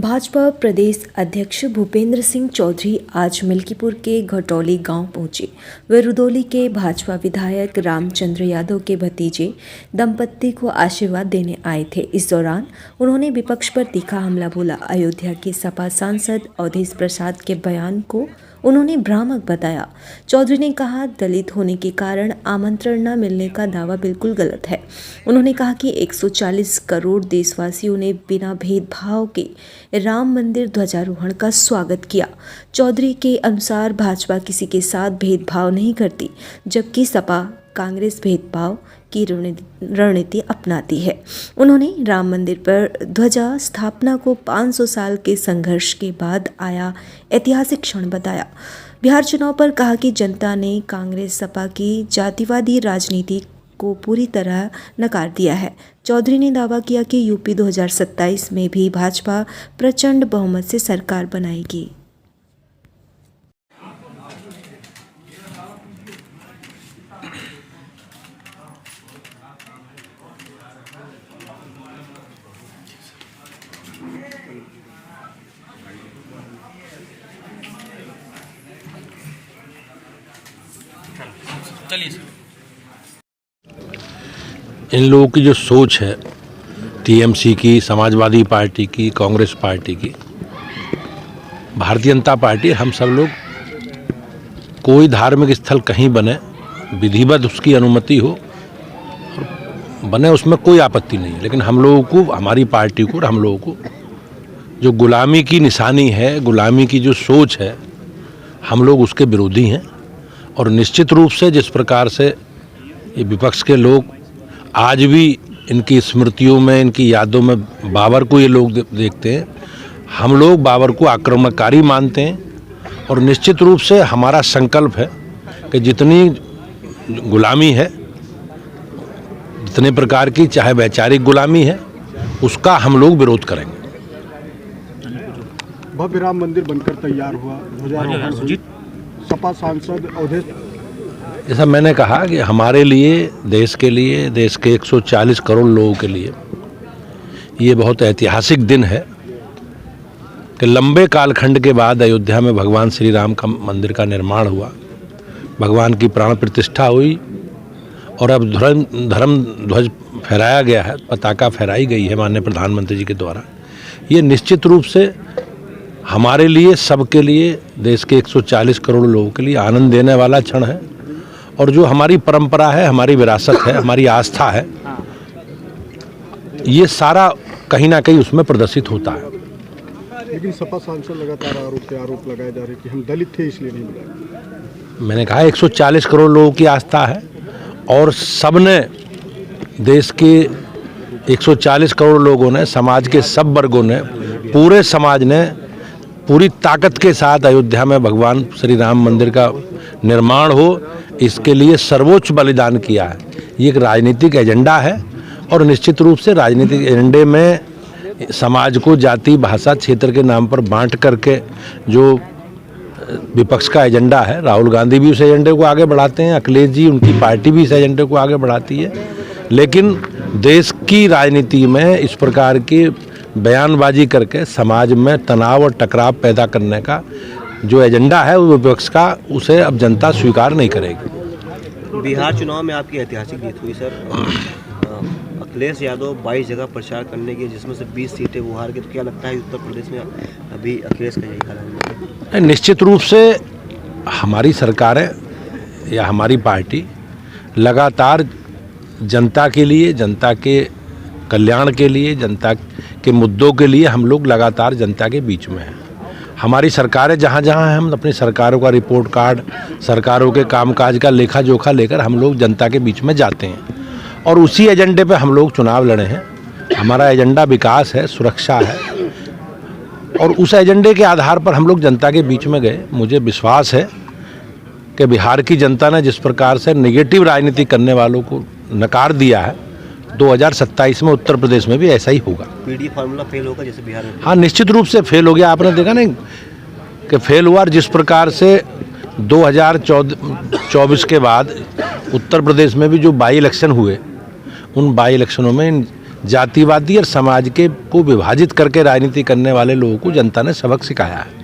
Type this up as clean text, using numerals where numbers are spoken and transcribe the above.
भाजपा प्रदेश अध्यक्ष भूपेंद्र सिंह चौधरी आज मिल्कीपुर के घटौली गांव पहुंचे। वे रुदौली के भाजपा विधायक रामचंद्र यादव के भतीजे दंपत्ति को आशीर्वाद देने आए थे। इस दौरान उन्होंने विपक्ष पर तीखा हमला बोला। अयोध्या के सपा सांसद अवधेश प्रसाद के बयान को उन्होंने भ्रामक बताया। चौधरी ने कहा, दलित होने के कारण आमंत्रण न मिलने का दावा बिल्कुल गलत है। उन्होंने कहा कि 140 करोड़ देशवासियों ने बिना भेदभाव के राम मंदिर ध्वजारोहण का स्वागत किया। चौधरी के अनुसार भाजपा किसी के साथ भेदभाव नहीं करती, जबकि सपा कांग्रेस भेदभाव की रणनीति अपनाती है। उन्होंने राम मंदिर पर ध्वजा स्थापना को 500 साल के संघर्ष के बाद आया ऐतिहासिक क्षण बताया। बिहार चुनाव पर कहा कि जनता ने कांग्रेस सपा की जातिवादी राजनीति को पूरी तरह नकार दिया है। चौधरी ने दावा किया कि यूपी 2027 में भी भाजपा प्रचंड बहुमत से सरकार बनाएगी। इन लोगों की जो सोच है, टीएमसी की, समाजवादी पार्टी की, कांग्रेस पार्टी की, भारतीय जनता पार्टी, हम सब लोग कोई धार्मिक स्थल कहीं बने, विधिवत उसकी अनुमति हो और बने, उसमें कोई आपत्ति नहीं है। लेकिन हम लोगों को, हमारी पार्टी को और हम लोगों को जो गुलामी की निशानी है, गुलामी की जो सोच है, हम लोग उसके विरोधी हैं। और निश्चित रूप से जिस प्रकार से ये विपक्ष के लोग आज भी इनकी स्मृतियों में, इनकी यादों में बाबर को ये लोग देखते हैं, हम लोग बाबर को आक्रमणकारी मानते हैं। और निश्चित रूप से हमारा संकल्प है कि जितनी गुलामी है, जितने प्रकार की चाहे वैचारिक गुलामी है, उसका हम लोग विरोध करेंगे। भव्य राम मंदिर बनकर तैयार हुआ, ध्वजारोहण, सपा सांसद अवधेश। जैसा मैंने कहा कि हमारे लिए, देश के लिए, देश के 140 करोड़ लोगों के लिए ये बहुत ऐतिहासिक दिन है कि लंबे कालखंड के बाद अयोध्या में भगवान श्री राम का मंदिर का निर्माण हुआ, भगवान की प्राण प्रतिष्ठा हुई और अब धर्म ध्वज फहराया गया है, पताका फहराई गई है माननीय प्रधानमंत्री जी के द्वारा। ये निश्चित रूप से हमारे लिए, सबके लिए, देश के 140 करोड़ लोगों के लिए आनंद देने वाला क्षण है। और जो हमारी परंपरा है, हमारी विरासत है, हमारी आस्था है, ये सारा कहीं ना कहीं उसमें प्रदर्शित होता है। लेकिन सपा सांसद लगातार आरोप लगाए जा रहे हैं कि हम दलित थे इसलिए नहीं बुलाए। मैंने कहा 140 करोड़ लोगों की आस्था है और सबने, देश के 140 करोड़ लोगों ने, समाज के सब वर्गों ने, पूरे समाज ने पूरी ताकत के साथ अयोध्या में भगवान श्री राम मंदिर का निर्माण हो, इसके लिए सर्वोच्च बलिदान किया है। ये एक राजनीतिक एजेंडा है और निश्चित रूप से राजनीतिक एजेंडे में समाज को जाति, भाषा, क्षेत्र के नाम पर बांट करके जो विपक्ष का एजेंडा है, राहुल गांधी भी उस एजेंडे को आगे बढ़ाते हैं, अखिलेश जी, उनकी पार्टी भी इस एजेंडे को आगे बढ़ाती है। लेकिन देश की राजनीति में इस प्रकार की बयानबाजी करके समाज में तनाव और टकराव पैदा करने का जो एजेंडा है वो विपक्ष का, उसे अब जनता स्वीकार नहीं करेगी। बिहार चुनाव में आपकी ऐतिहासिक जीत हुई सर। अखिलेश यादव 22 जगह प्रचार करने की, जिसमें से 20 सीटें वो हार गए। तो क्या लगता है उत्तर प्रदेश में अभी अखिलेश का यही कारण है? निश्चित रूप से हमारी सरकारें या हमारी पार्टी लगातार जनता के लिए, जनता के कल्याण के लिए, जनता के मुद्दों के लिए हम लोग लगातार जनता के बीच में हैं। हमारी सरकारें जहाँ जहाँ हैं, हम अपनी सरकारों का रिपोर्ट कार्ड, सरकारों के कामकाज का लेखा जोखा लेकर हम लोग जनता के बीच में जाते हैं और उसी एजेंडे पे हम लोग चुनाव लड़े हैं। हमारा एजेंडा विकास है, सुरक्षा है और उस एजेंडे के आधार पर हम लोग जनता के बीच में गए। मुझे विश्वास है कि बिहार की जनता ने जिस प्रकार से नेगेटिव राजनीति करने वालों को नकार दिया है, 2027 में उत्तर प्रदेश में भी ऐसा ही होगा। पीडी फार्मूला फेल होगा जैसे बिहार में? हाँ, निश्चित रूप से फेल हो गया। आपने देखा नहीं कि फेल हुआ। जिस प्रकार से 2024 के बाद उत्तर प्रदेश में भी जो बाई इलेक्शन हुए, उन बाई इलेक्शनों में जातिवादी और समाज के को विभाजित करके राजनीति करने वाले लोगों को जनता ने सबक सिखाया है।